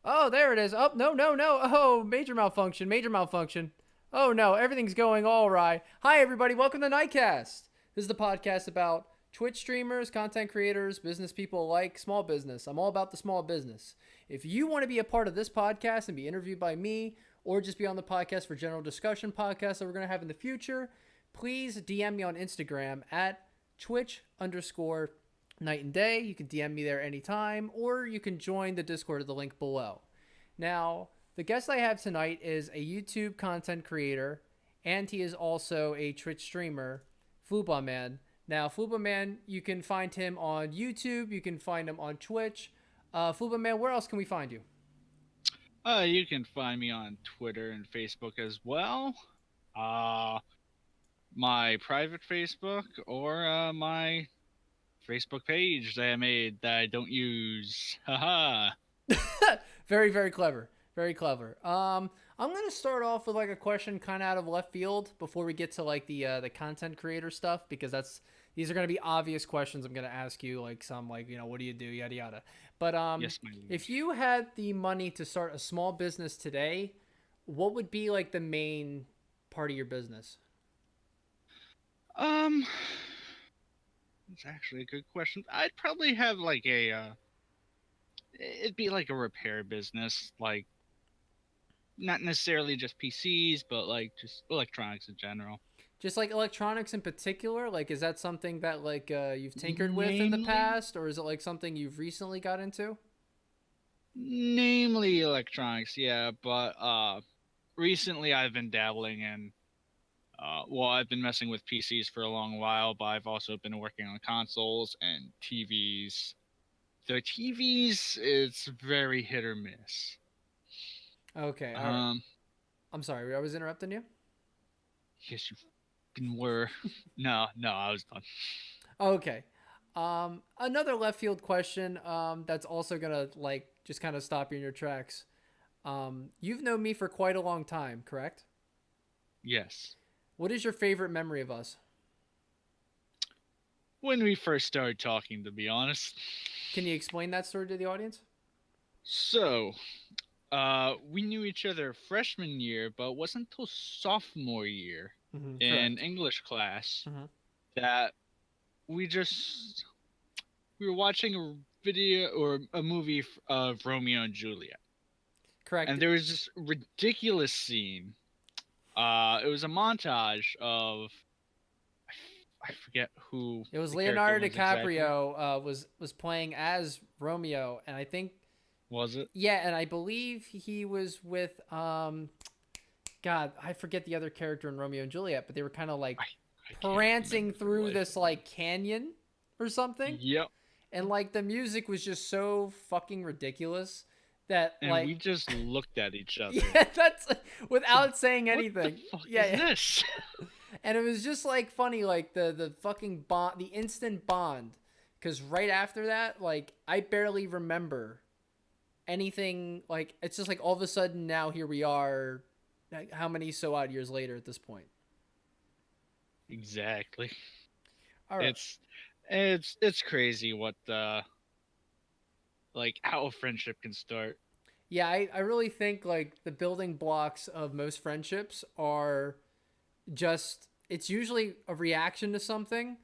Oh, there it is. Oh, no, no, no. Oh, major malfunction, major malfunction. Oh, no, everything's going all right. Hi, everybody. Welcome to NytCast. This is the podcast about Twitch streamers, content creators, business people alike, small business. I'm all about the small business. If you want to be a part of this podcast and be interviewed by me, or just be on the podcast for general discussion podcasts that we're going to have in the future, please DM me on Instagram at Twitch underscore night and day. You can DM me there anytime, or you can join the Discord at the link below. Now, the guest I have tonight is a YouTube content creator, and he is also a Twitch streamer, FublahMan. Now, FublahMan, you can find him on YouTube, you can find him on Twitch. FublahMan, where else can we find you? You can find me on Twitter and Facebook as well. Uh, my private Facebook or my Facebook page that I made that I don't use. Haha. Very, very clever. Very clever. I'm gonna start off with like a question kind of out of left field before we get to like the content creator stuff, because these are gonna be obvious questions I'm gonna ask you, like some like, what do you do, yada yada. But Yes, my if liege. you had the money to start a small business today, what would be like the main part of your business? Um, it's actually a good question. I'd probably have like it'd be like a repair business, like not necessarily just PCs, but like just electronics in general. Just like electronics in particular, like is that something that like you've tinkered with in the Namely, past, or is it like something you've recently got into? namely electronics, yeah, but recently I've been dabbling in well, I've been messing with PCs for a long while, but I've also been working on consoles and TVs. The TVs is very hit or miss. Okay, all right. Um, I'm sorry, I was interrupting you. yes, you fucking were. No, I was done. Okay. Another left field question. That's also gonna like just kind of stop you in your tracks. You've known me for quite a long time, correct? Yes. What is your favorite memory of us? When we first started talking, to be honest. Can you explain that story to the audience? So, we knew each other freshman year, but it wasn't until sophomore year in Correct. English class Mm-hmm. that we just we were watching a video or a movie of Romeo and Juliet, Correct. and there was this ridiculous scene. It was a montage of I forget who It was the character Leonardo was exactly. DiCaprio was playing as Romeo, and I think Was it? yeah, and I believe he was with God, I forget the other character in Romeo and Juliet, but they were kind of like I can't prancing remember for the through life this of me. like canyon or something, Yep. and like the music was just so fucking ridiculous that And like we just looked at each other. yeah, that's without saying What the anything. fuck Yeah, is yeah. this? And it was just like funny, like the fucking bond, the instant bond, because right after that, like I barely remember anything. Like it's just like all of a sudden now here we are, like, how many so odd years later at this point. Exactly. All right. It's crazy what like how a friendship can start. Yeah, I really think like the building blocks of most friendships are just it's usually a reaction to something,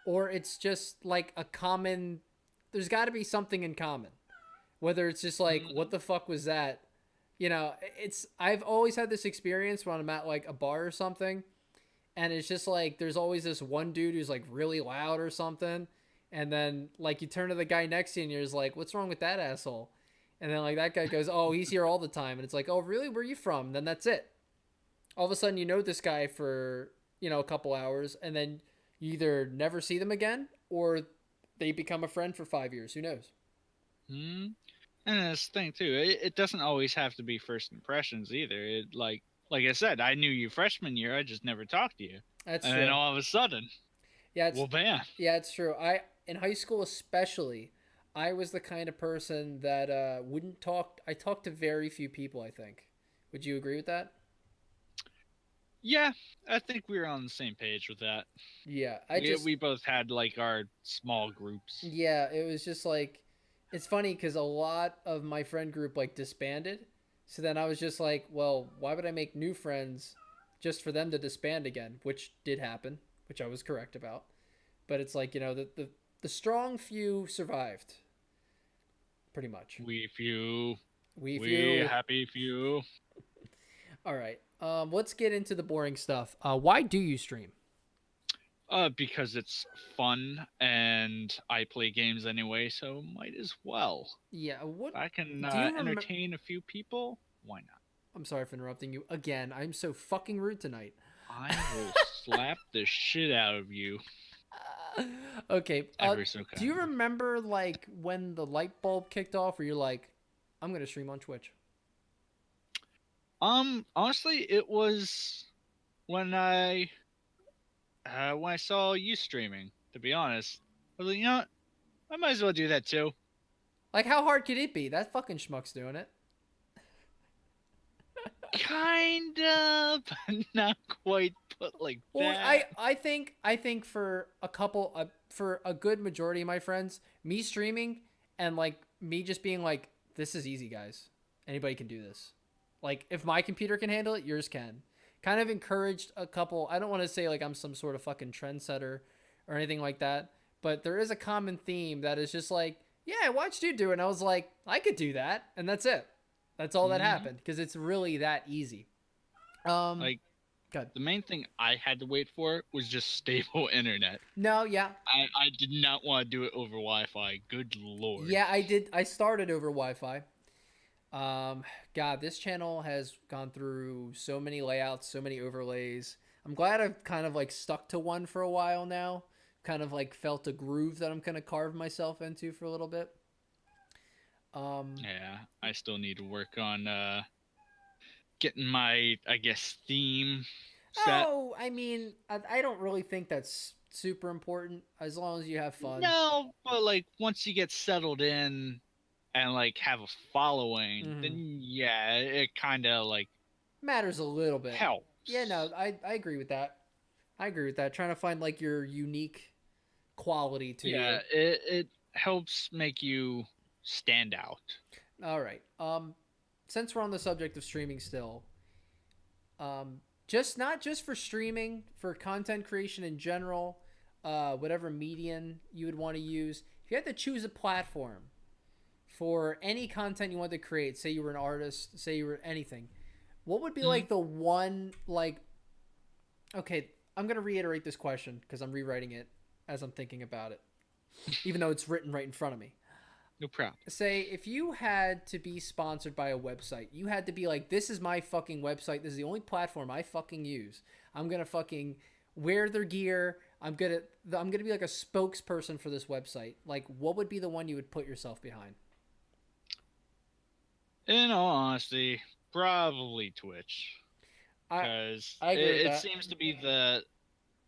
or it's just like a common there's got to be something in common, whether it's just like what Mhm. the fuck was that. It's I've always had this experience when I'm at like a bar or something, and it's just like there's always this one dude who's like really loud or something, and then like you turn to the guy next to you and you're just like, what's wrong with that asshole? And then like that guy goes, oh, he's here all the time, and it's like, oh really, where are you from? And then that's it. All of a sudden you know this guy for a couple hours, and then you either never see them again or they become a friend for 5 years. Who knows? Hmm. And that's the thing too. It doesn't always have to be first impressions either. It like I said, I knew you freshman year. I just never talked to you, That's and then true. all of a sudden, Yeah, well, bam. it's true. I in high school especially, I was the kind of person that wouldn't talk. I talked to very few people. I think. Would you agree with that? Yeah, I think we were on the same page with that. Yeah, I We just we both had like our small groups. yeah. It was just like it's funny because a lot of my friend group like disbanded. So then I was just like, well, why would I make new friends just for them to disband again? Which did happen, which I was correct about. But it's like, the strong few survived, pretty much. We few, We we few. happy few. All right. Let's get into the boring stuff. Why do you stream? Because it's fun and I play games anyway, so might as well. Yeah. What If I can do you remember? entertain a few people, why not? I'm sorry for interrupting you again. I'm so fucking rude tonight. I will slap the shit out of you. Okay. Ever so Do you kindly. remember like when the light bulb kicked off, where you're like, I'm gonna stream on Twitch? Honestly, it was when I saw you streaming. To be honest, I was like, you know what? I might as well do that too. Like, how hard could it be? That fucking schmuck's doing it. Kinda, but not quite put like Well, that. I think for a good majority of my friends, me streaming and like me just being like, this is easy, guys. Anybody can do this. Like, if my computer can handle it, yours can. Kind of encouraged a couple. I don't want to say like I'm some sort of fucking trendsetter or anything like that, but there is a common theme that is just like, yeah, I watched you do it, and I was like, I could do that, and that's it. That's all that Hmm. happened because it's really that easy. Um, Like good. the main thing I had to wait for was just stable internet. No, yeah, I did not want to do it over Wi-Fi. Good lord. yeah, I did. I started over Wi-Fi. Um, God, this channel has gone through so many layouts, so many overlays. I'm glad I've kind of like stuck to one for a while now. Kind of like felt a groove that I'm gonna carve myself into for a little bit. Um, Yeah, I still need to work on getting my, I guess, theme set. oh, I mean, I don't really think that's super important as long as you have fun. No, but like once you get settled in and like have a following, Mm-hmm. then yeah, it kind of like Matters a little bit. Yeah, no, helps. I agree with that. I agree with that. Trying to find like your unique quality to Yeah, you. it helps make you stand out. All right. Since we're on the subject of streaming still, just not just for streaming, for content creation in general, whatever median you would want to use. If you had to choose a platform for any content you wanted to create, say you were an artist, say you were anything, what would be Hmm. like the one like? Okay, I'm gonna reiterate this question because I'm rewriting it as I'm thinking about it, even though it's written right in front of me. No problem. Say if you had to be sponsored by a website, you had to be like, this is my fucking website, this is the only platform I fucking use, I'm gonna fucking wear their gear, I'm gonna be like a spokesperson for this website. Like, what would be the one you would put yourself behind? In all honesty, probably Twitch, i because I agree with it that. seems to be the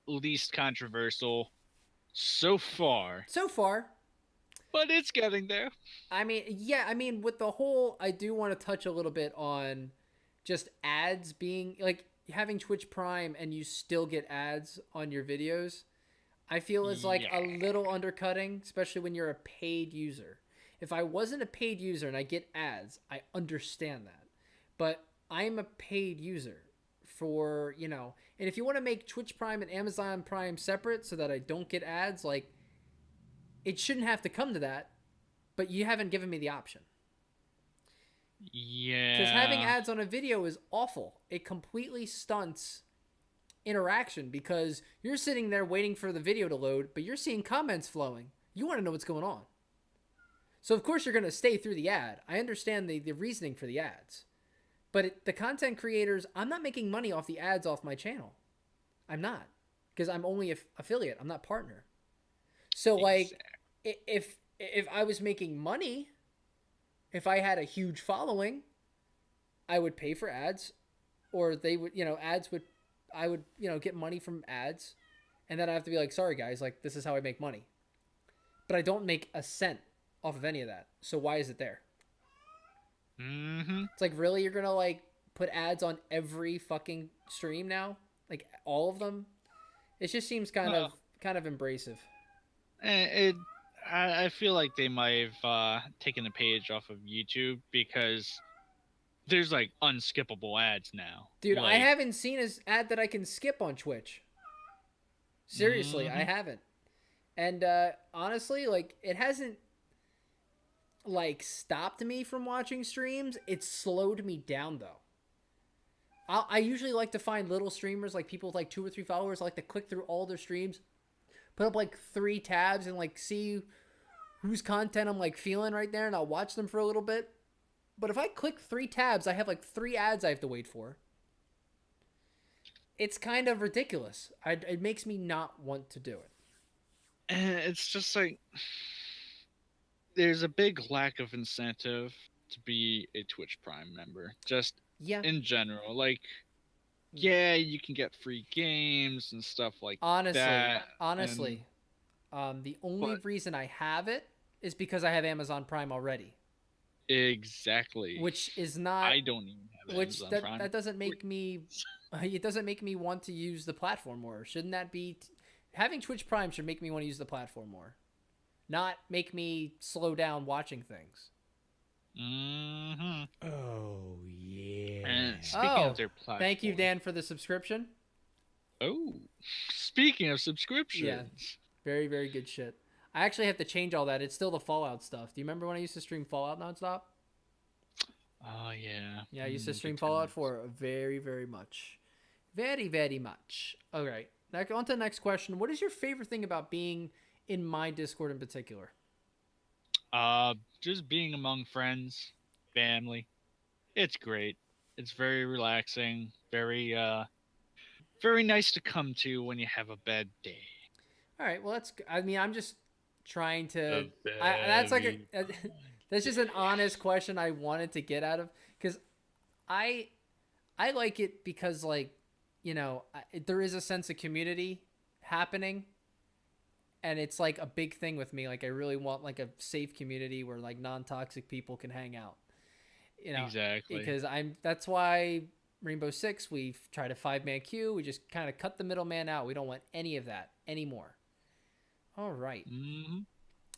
least controversial so far, So far, but it's getting there. I mean, yeah, I mean, with the whole, I do want to touch a little bit on just ads being like having Twitch Prime and you still get ads on your videos. I feel is like Yeah. a little undercutting, especially when you're a paid user. If I wasn't a paid user and I get ads, I understand that. But I'm a paid user for, and if you want to make Twitch Prime and Amazon Prime separate so that I don't get ads, like, it shouldn't have to come to that, but you haven't given me the option. Because having Yeah. ads on a video is awful. It completely stunts interaction because you're sitting there waiting for the video to load, but you're seeing comments flowing. You want to know what's going on. So, of course, you're going to stay through the ad. I understand the reasoning for the ads. But the content creators, I'm not making money off the ads off my channel. I'm not. Because I'm only affiliate. I'm not partner. So, like, Exactly. if I was making money, if I had a huge following, I would pay for ads, or they would, ads would, I would, get money from ads, and then I have to be like, sorry guys, like this is how I make money, but I don't make a cent off of any of that. So why is it there? Mm-hmm. It's like, really, you're gonna like put ads on every fucking stream now, like all of them? It just seems kind Uh, of abrasive. it I feel like they might have taken a page off of YouTube because there's like unskippable ads now. Dude, I Like, haven't seen an ad that I can skip on Twitch. Seriously, I hmm haven't. And honestly, like it hasn't like stopped me from watching streams. It's slowed me down though. I usually like to find little streamers, like people with like 2 or 3 followers. I like to click through all their streams, put up like 3 tabs, and like see whose content I'm like feeling right there, and I'll watch them for a little bit. But if I click 3 tabs, I have like 3 ads I have to wait for. It's kind of ridiculous. It makes me not want to do it. and it's just like there's a big lack of incentive to be a Twitch Prime member. Just Yeah. in general, like, yeah, you can get free games and stuff like Honestly, that. honestly, the only But reason I have it is because I have Amazon Prime already, exactly, which is not, I don't even have which Amazon Prime. that doesn't make me, it doesn't make me want to use the platform more. Shouldn't that be, having Twitch Prime should make me want to use the platform more, not make me slow down watching things. Mm-hmm. Oh yeah. And speaking Oh, of their platform, thank you, Dan, for the subscription. oh, speaking of Yeah, subscriptions, very very good shit. I actually have to change all that. It's still the Fallout stuff. Do you remember when I used to stream Fallout nonstop? oh yeah, Yeah, I used to stream good Fallout times. for very, very much. Very, very much. All right. Now, on to the next question. What is your favorite thing about being in my Discord in particular? Just being among friends, family, it's great. It's very relaxing, very nice to come to when you have a bad day. All right. Well, that's, I mean, I'm just trying A to, that's like very a, that's just an honest question I wanted to get out of, because I, I like it because, like, you know, there is a sense of community happening, and it's like a big thing with me. Like I really want like a safe community where like non-toxic people can hang out. You know, exactly. because that's why Rainbow Six, we try to 5-man queue. We just kind of cut the middleman out. We don't want any of that anymore. All right. Hmm.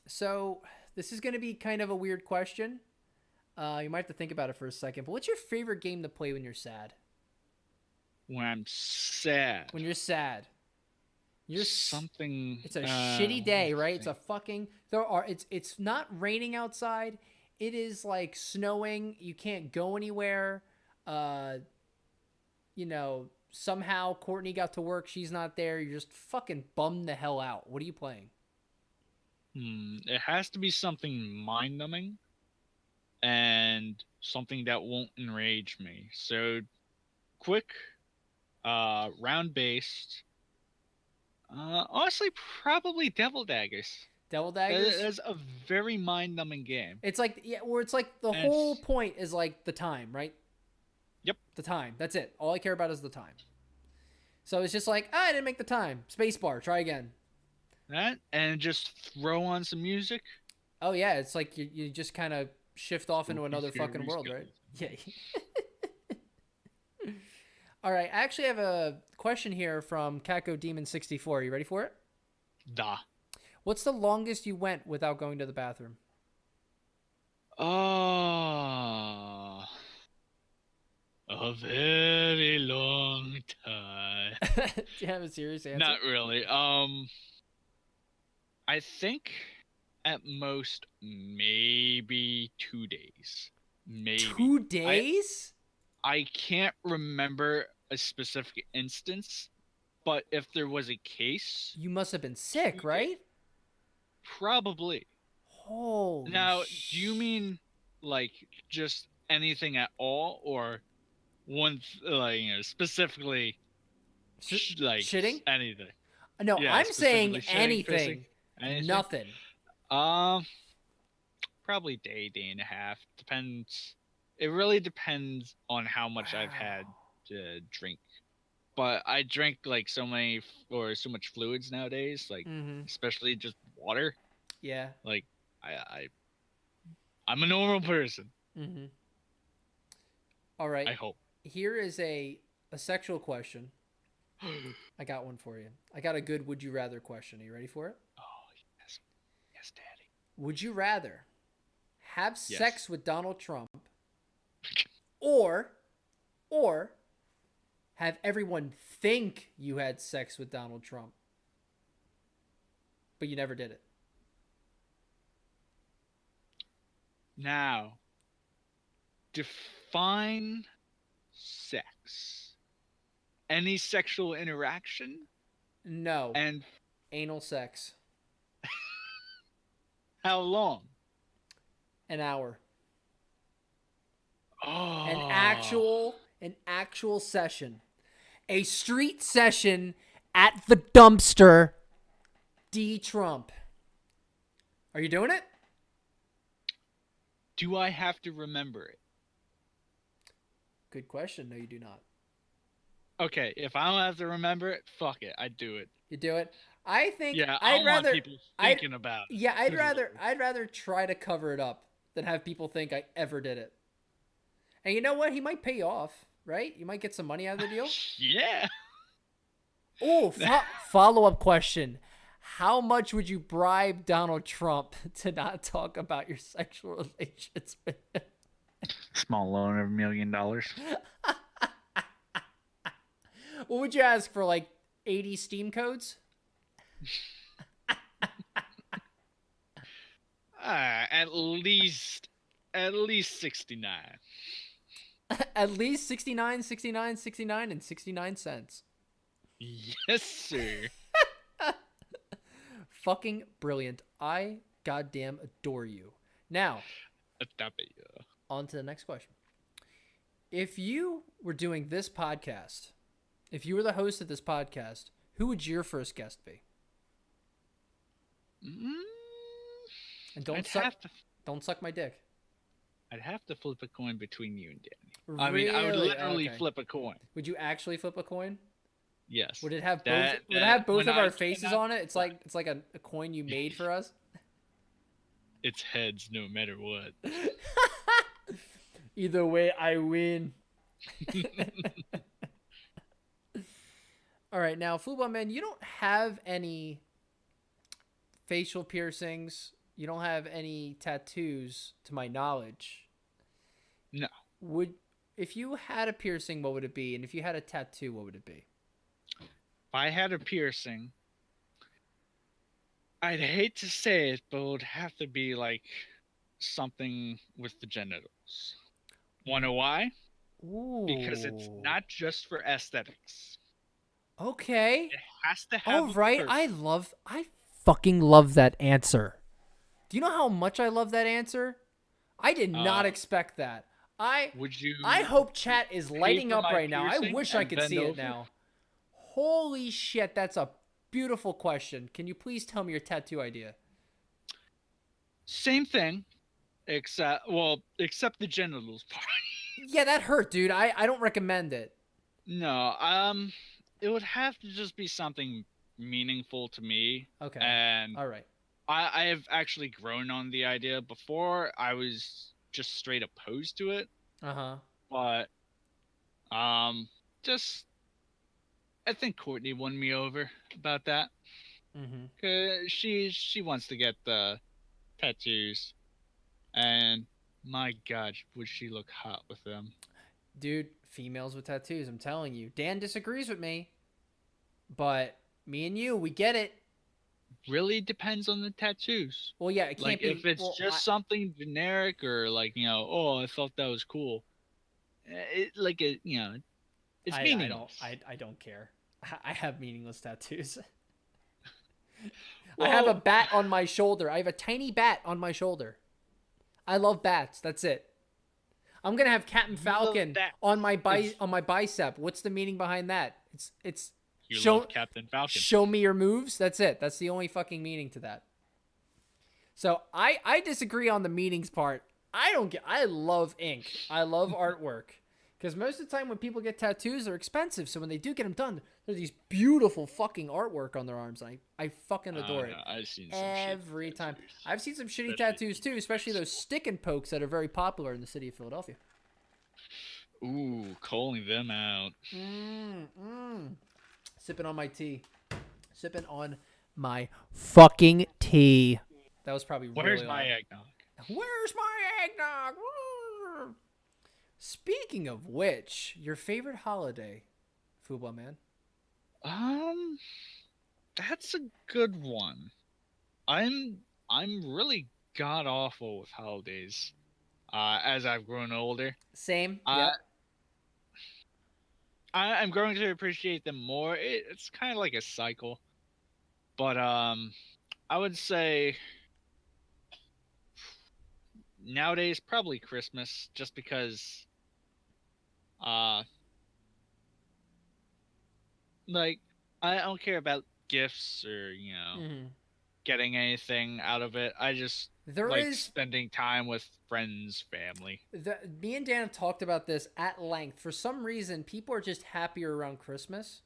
So this is going to be kind of a weird question. You might have to think about it for a second. But what's your favorite game to play when you're sad? When I'm sad, When you're sad, something. it's a shitty Let me day, right? It's a think. fucking it's not raining outside. It is like snowing. You can't go anywhere. Uh, you know, somehow Courtney got to work. She's not there. You're just fucking bummed the hell out. What are you playing? It has to be something mind numbing and something that won't enrage me. So quick, round based. Honestly, probably Devil Daggers. Devil That Daggers? is a very mind numbing game. It's like, yeah, where it's like the And whole point is like the time, right? yep, The time. That's it. All I care about is the time. So it's just like, I didn't make the time. Spacebar. Try again. that and just throw on some music. Oh yeah, it's like you just kind of shift off into Spooky, another fucking scary world, right? skeletons. Yeah. All right, I actually have a question here from Kako Demon 64. Are you ready for it? Da. What's the longest you went without going to the bathroom? Oh, a very long time. Do you have a serious answer? Not really. I think at most maybe 2 days. Maybe. 2 days? I can't remember a specific instance, but if there was a case, You must have been sick, 2 days. right? Probably. Holy Now, do you mean like just anything at all, or like specifically like shitting? anything? No, Yeah, I'm saying specifically shitting, anything. pissing, anything. Nothing. Um, Probably day and a half. Depends. It really depends on how much I've had Wow. to drink. But I drink like so many or so much fluids nowadays, like Mm-hmm. especially just water. Yeah. Like I'm a normal person. Mm-hmm. All right. I hope. Here is a sexual question. I got one for you. I got a good would you rather question. Are you ready for it? Oh yes, yes, Daddy. Would you rather have Yes. sex with Donald Trump or have everyone think you had sex with Donald Trump, but you never did it? Now, define sex. Any sexual interaction? No. And Anal sex. how long? An hour. Oh. An actual session. A street session at the dumpster. D. Trump. Are you doing it? Do I have to remember it? Good question. No, you do not. Okay, if I don't have to remember it, fuck it, I'd do it. You do it. I think Yeah, I I'd rather want people thinking about it. Yeah, I'd rather try to cover it up than have people think I ever did it. And you know what? He might pay you off, right? You might get some money out of the deal. Yeah. Oh, follow-up question. How much would you bribe Donald Trump to not talk about your sexual relations with him? Small loan of $1 million. What would you ask for, like 80 Steam codes? At least 69. At least 69, 69, 69, and 69 cents. Yes, sir. Fucking brilliant. I goddamn adore you. Now, on to the next question. If you were doing this podcast, if you were the host of this podcast, who would your first guest be? And don't suck my dick. I'd have to flip a coin between you and Danny. Really? I would literally flip a coin. Would you actually flip a coin? Yes. Would it have both of our faces on it? It's like a coin you made for us. It's heads no matter what. Either way, I win. All right, now, FublahMan, you don't have any facial piercings. You don't have any tattoos, to my knowledge. No. If you had a piercing, what would it be? And if you had a tattoo, what would it be? If I had a piercing, I'd hate to say it, but it would have to be like something with the genitals. Wanna why? Ooh. Because it's not just for aesthetics. Okay. It has to have. All right. I fucking love that answer. Do you know how much I love that answer? I did not expect that. I hope chat is lighting up right now. I wish I could see it now. Holy shit, that's a beautiful question. Can you please tell me your tattoo idea? Same thing, except the genitals part. Yeah, that hurt, dude. I don't recommend it. No, it would have to just be something meaningful to me. Okay. And all right. I have actually grown on the idea. Before, I was just straight opposed to it. But just I think Courtney won me over about that. Cause she wants to get the tattoos, and my God, would she look hot with them? Dude, females with tattoos, I'm telling you. Dan disagrees with me, but me and you, we get it. Really depends on the tattoos. Well, yeah, it can't be. If it's something generic or oh, I thought that was cool. It's meaningless. I don't care. I have meaningless tattoos. Well, I have a bat on my shoulder. I have a tiny bat on my shoulder. I love bats. That's it. I'm gonna have Captain Falcon on my bicep. What's the meaning behind that? It's love Captain Falcon. Show me your moves. That's it. That's the only fucking meaning to that. So I disagree on the meanings part. I love ink. I love artwork. Because most of the time when people get tattoos, they're expensive. So when they do get them done, there's these beautiful fucking artwork on their arms. And I fucking adore it. I've seen some every time. I've seen some shitty tattoos too, especially those stick and pokes that are very popular in the city of Philadelphia. Ooh, calling them out. Sipping on my tea. Sipping on my fucking tea. That was probably Where's really my loud. eggnog? Where's my eggnog? Woo! Speaking of which, your favorite holiday, FublahMan? Um, that's a good one. I'm I'm really god awful with holidays. As I've grown older, Same. uh, Yep. I'm growing to appreciate them more. It's kind of like a cycle, but I would say nowadays probably Christmas, just because uh, like I don't care about gifts or Hmm. getting anything out of it. I just There like is spending time with friends, family. me and Dan have talked about this at length. For some reason, people are just happier around Christmas.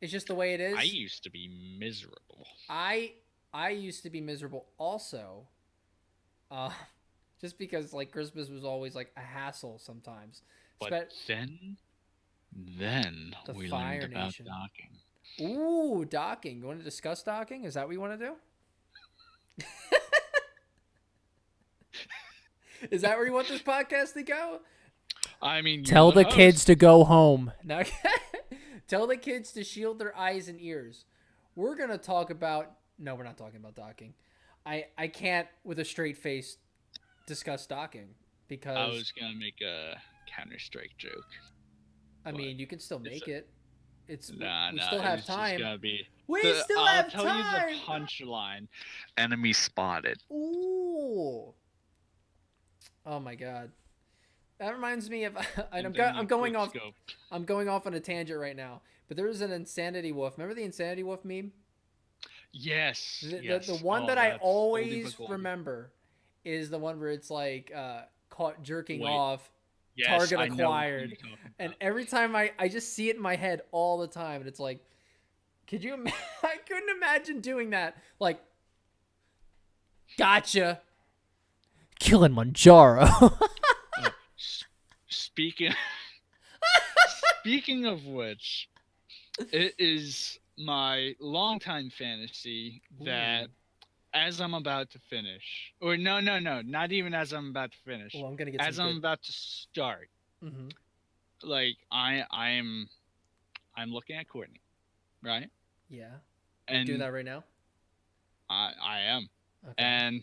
It's just the way it I is. used to be miserable, I I used to be miserable also. Uh, just because like Christmas was always like a hassle sometimes. but then The we learned Fire about Nation. docking. Ooh, docking. You want to discuss docking? Is that what you want to do? Is that where you want this podcast to go? I mean, Tell you're the the kids host. to go home. Now, tell the kids to shield their eyes and ears. We're gonna talk about. No, we're not talking about docking. I can't with a straight face discuss docking I because was gonna make a Counter-Strike joke, I but mean you can still it's make it. It's nah, we nah. still have It's just time. gonna be We the. still I'll have tell you the time. punchline. Enemy spotted. Ooh. Oh my god. That reminds me of And then I'm you going quick off scope. I'm going off on a tangent right now. But there was an Insanity Wolf. Remember the Insanity Wolf meme? Yes, The yes. one Oh, that I that's oldie but always goldie. remember is the one where it's like caught jerking Wait, off, yes, target I know which one acquired. you're talking And about. every time I just see it in my head all the time and it's like could you I couldn't imagine doing that. Like gotcha. Kilimanjaro. Uh, speaking speaking of which, it is my longtime fantasy that Ooh. as I'm about to finish, or no, not even as I'm about to finish, Well, I'm gonna get some as I'm good. about to start, Mm-hmm. like I'm looking at Courtney, right? Yeah. Are you doing And that right now? I am, Okay. and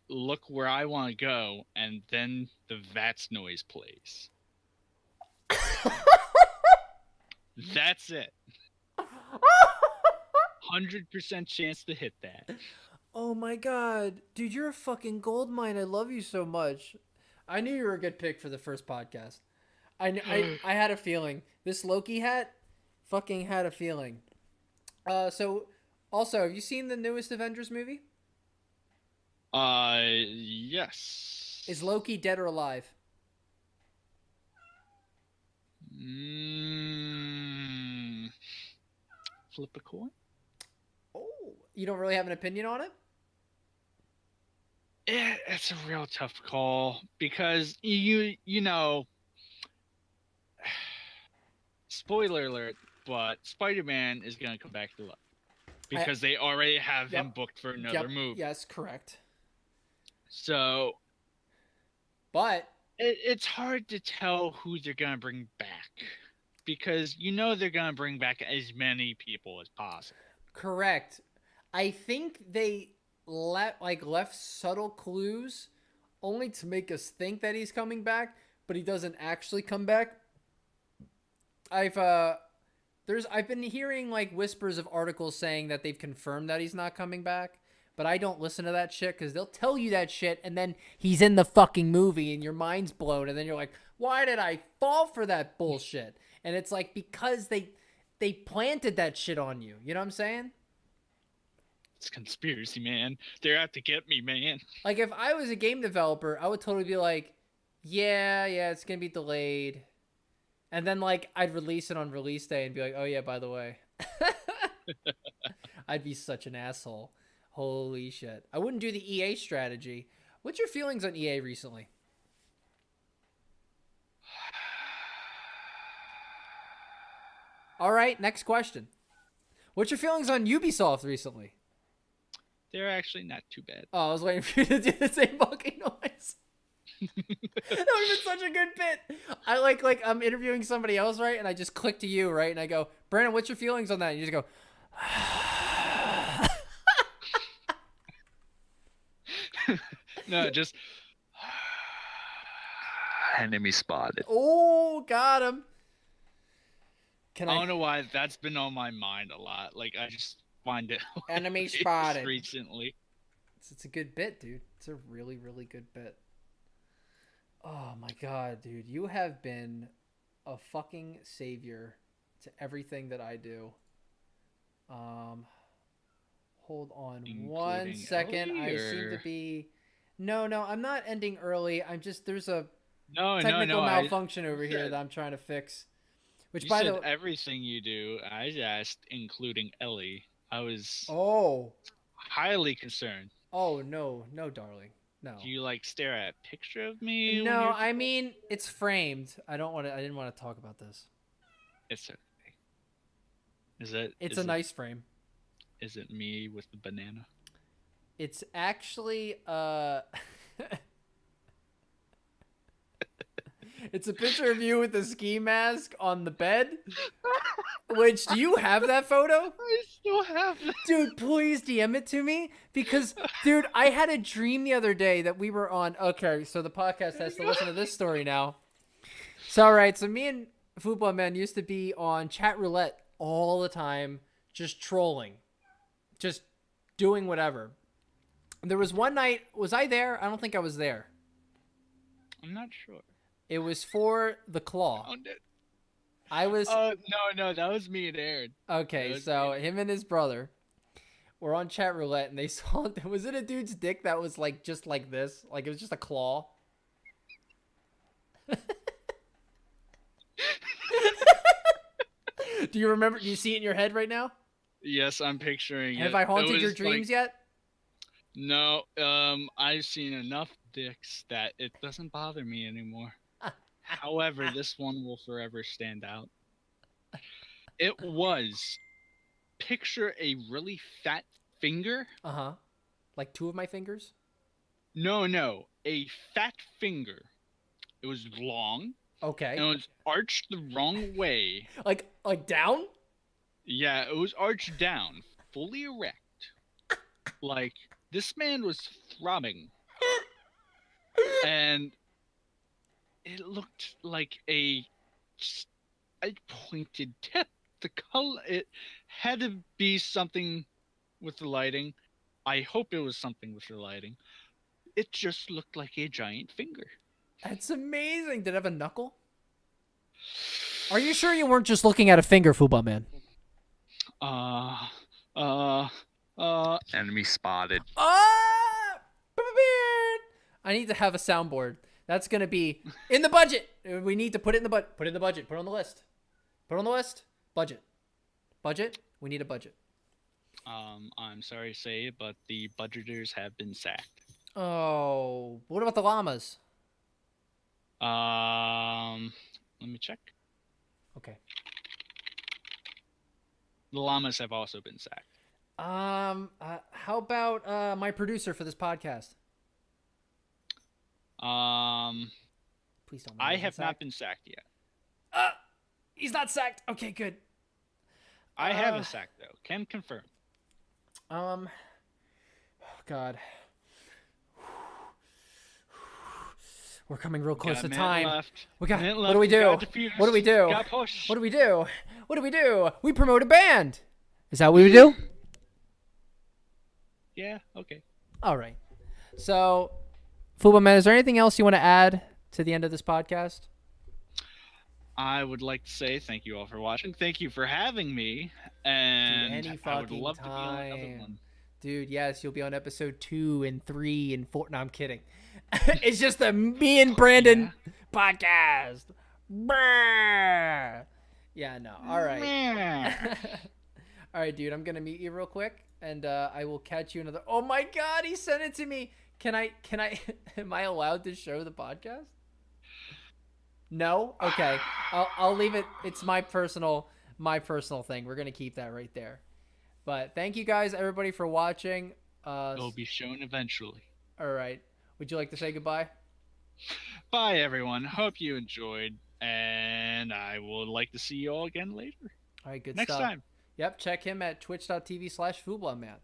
look where I want to go, and then the VATS noise plays. That's it. 100% chance to hit that. Oh my god, dude, you're a fucking gold mine. I love you so much. I knew you were a good pick for the first podcast. I had a feeling. This Loki hat, fucking had a feeling. So, also, have you seen the newest Avengers movie? Is Yes. Loki dead or alive? Mm, flip a coin. Oh, you don't really have an opinion on it? It's a real tough call because you know, spoiler alert, but Spider-Man is gonna come back to life I, because they already have him yep, booked for another yep, movie. yes, correct. So But it's hard to tell who they're gonna bring back because you know they're gonna bring back as many people as possible. correct. I think they left subtle clues only to make us think that he's coming back, but he doesn't actually come back. I've I've been hearing like whispers of articles saying that they've confirmed that he's not coming back, but I don't listen to that shit because they'll tell you that shit and then he's in the fucking movie and your mind's blown and then you're like, why did I fall for that bullshit? And it's like because they planted that shit on you. You know what I'm saying? It's conspiracy, man. They're out to get me, man. Like if I was a game developer, I would totally be like, yeah, it's gonna be delayed. And then like I'd release it on release day and be like, oh yeah, by the way. I'd be such an asshole. Holy shit. I wouldn't do the EA strategy. What's your feelings on EA recently? All right, next question. What's your feelings on Ubisoft recently? They're actually not too bad. Oh, I was waiting for you to do the same fucking noise. That would have been such a good bit. I like I'm interviewing somebody else, right? And I just click to you, right? And I go, Brandon, what's your feelings on that? And you just go, No, just enemy spotted. oh, got him. I don't know why that's been on my mind a lot. Like, I just find it Enemy hilarious spotted recently. It's a good bit, dude. It's a really, really good bit. Oh my god, dude. You have been a fucking savior to everything that I do. Hold on one second. Ellie, I seem to be No, I'm not ending early. I'm just there's a technical malfunction over here that I'm trying to fix. Which you by said the everything you do. I asked, including Ellie. I was highly concerned. Oh no, darling. No. Do you like stare at a picture of me? No, I mean it's framed. I didn't want to talk about this. It's okay. It's a nice frame. Is it me with the banana? It's actually it's a picture of you with the ski mask on the bed. Which, do you have that photo? I still have it. Dude, please DM it to me. Because, dude, I had a dream the other day that we were on... Okay, so the podcast has to listen to this story now. So, all right, so me and FublahMan used to be on chat roulette all the time, just trolling. Just doing whatever. There was one night... Was I there? I don't think I was there. I'm not sure. It was for the claw. Found it. I was... no, that was me and Aaron. Okay, so him and his brother were on chat roulette, and they saw... Was it a dude's dick that was like just like this? Like it was just a claw? Do you remember? Do you see it in your head right now? Yes, I'm picturing it. Have I haunted your dreams yet? No, I've seen enough dicks that it doesn't bother me anymore. However, this one will forever stand out. It was, picture a really fat finger. Uh-huh. Like two of my fingers? No, a fat finger. It was long. Okay. And it was arched the wrong way. Like down? Yeah, it was arched down, fully erect. Like, this man was throbbing. And it looked like a pointed tip. The color, it had to be something with the lighting. I hope it was something with the lighting. It just looked like a giant finger. That's amazing. Did it have a knuckle? Are you sure you weren't just looking at a finger, FublahMan? Enemy spotted. I need to have a soundboard. That's going to be in the budget. We need to put it in the budget. Put it in the budget. Put it on the list. Put it on the list. Budget. We need a budget. I'm sorry to say, but the budgeters have been sacked. Oh, what about the llamas? Let me check. Okay. The llamas have also been sacked. How about my producer for this podcast? Please don't. I have not been sacked yet. He's not sacked. Okay, good. I have a sack though. Can confirm. Oh God. We're coming real close to time. What do we do? What do we do? What do we do? What do we do? We promote a band. Is that what we do? Yeah, okay. All right. So, FublahMan, is there anything else you want to add to the end of this podcast? I would like to say thank you all for watching. Thank you for having me. And Dude, I would love to be on another one. Dude, yes, you'll be on episode 2 and 3 and 4. No, I'm kidding. It's just a me and Brandon podcast. Brrr. Yeah, no. All right. All right, dude. I'm going to meet you real quick, and I will catch you another. Oh, my God. He sent it to me. Can I, am I allowed to show the podcast? No? Okay. I'll leave it. It's my personal thing. We're going to keep that right there. But thank you guys, everybody, for watching. It will be shown eventually. All right. Would you like to say goodbye? Bye, everyone. Hope you enjoyed, and I would like to see you all again later. All right, good Next stuff. time. Yep, check him at twitch.tv/FublahMan.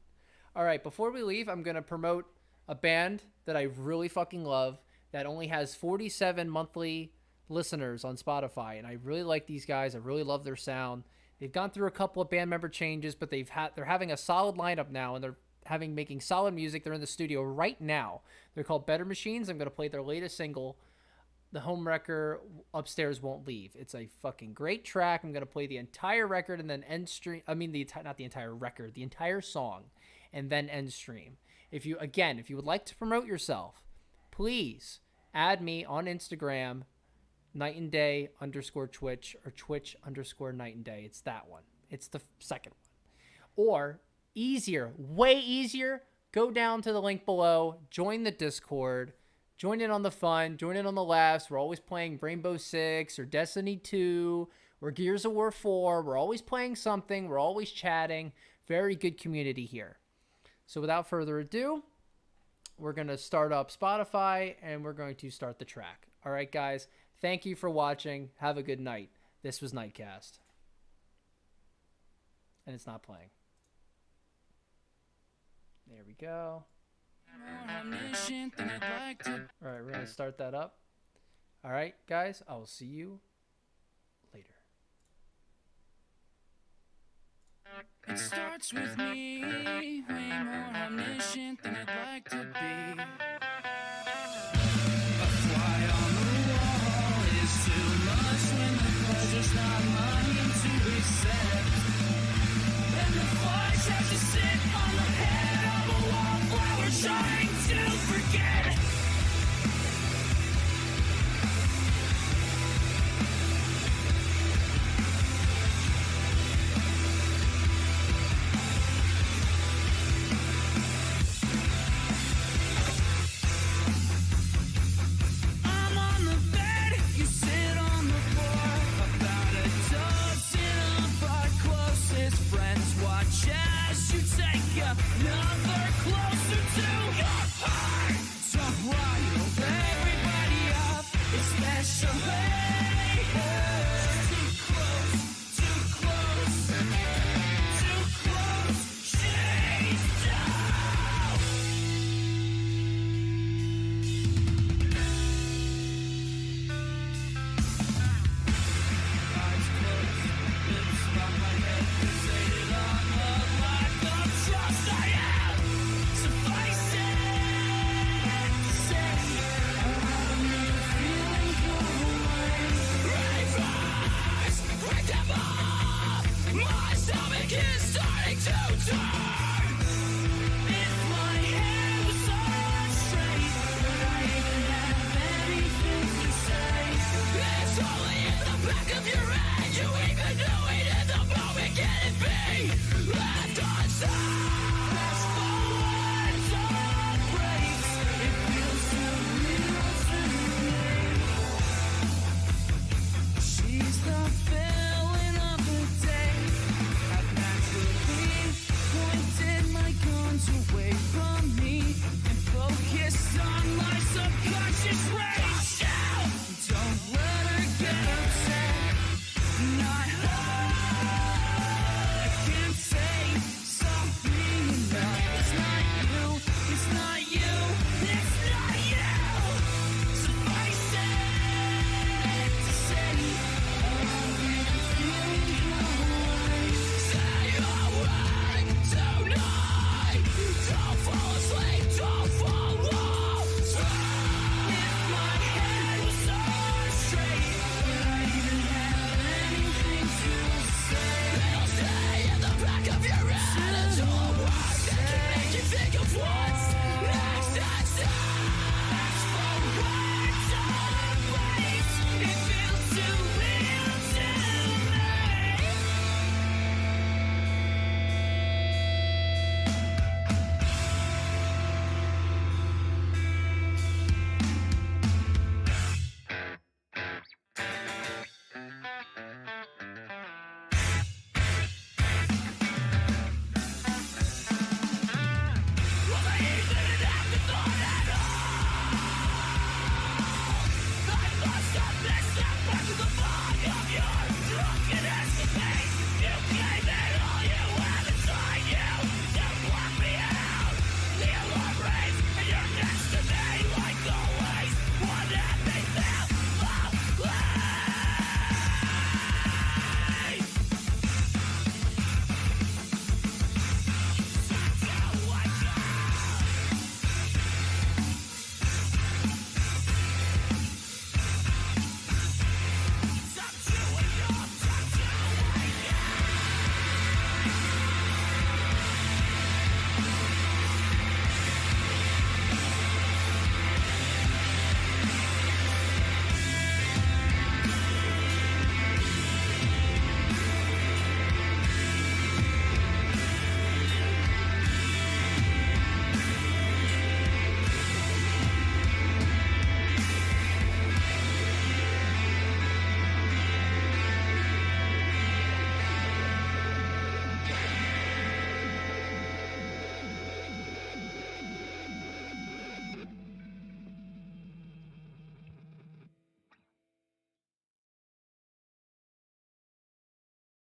All right, before we leave, I'm going to promote a band that I really fucking love that only has 47 monthly listeners on Spotify, and I really like these guys. I really love their sound. They've gone through a couple of band member changes, but they're having a solid lineup now, and they're making solid music. They're in the studio right now. They're called Better Machines. I'm going to play their latest single, The Homewrecker Upstairs Won't Leave. It's a fucking great track. I'm going to play the entire record and then end stream. I mean, not the entire record, the entire song, and then end stream. If you would like to promote yourself, please add me on Instagram, Night and Day _Twitch or Twitch _ Night and Day. It's that one. It's the second one. Or easier, way easier, go down to the link below, join the Discord, join in on the fun, join in on the laughs. We're always playing Rainbow Six or Destiny 2 or Gears of War 4. We're always playing something. We're always chatting. Very good community here. So without further ado, we're going to start up Spotify and we're going to start the track. All right, guys. Thank you for watching. Have a good night. This was NytCast. And it's not playing. There we go. All right, we're going to start that up. All right, guys. I will see you later. It starts with me, way more omniscient than I'd like to be.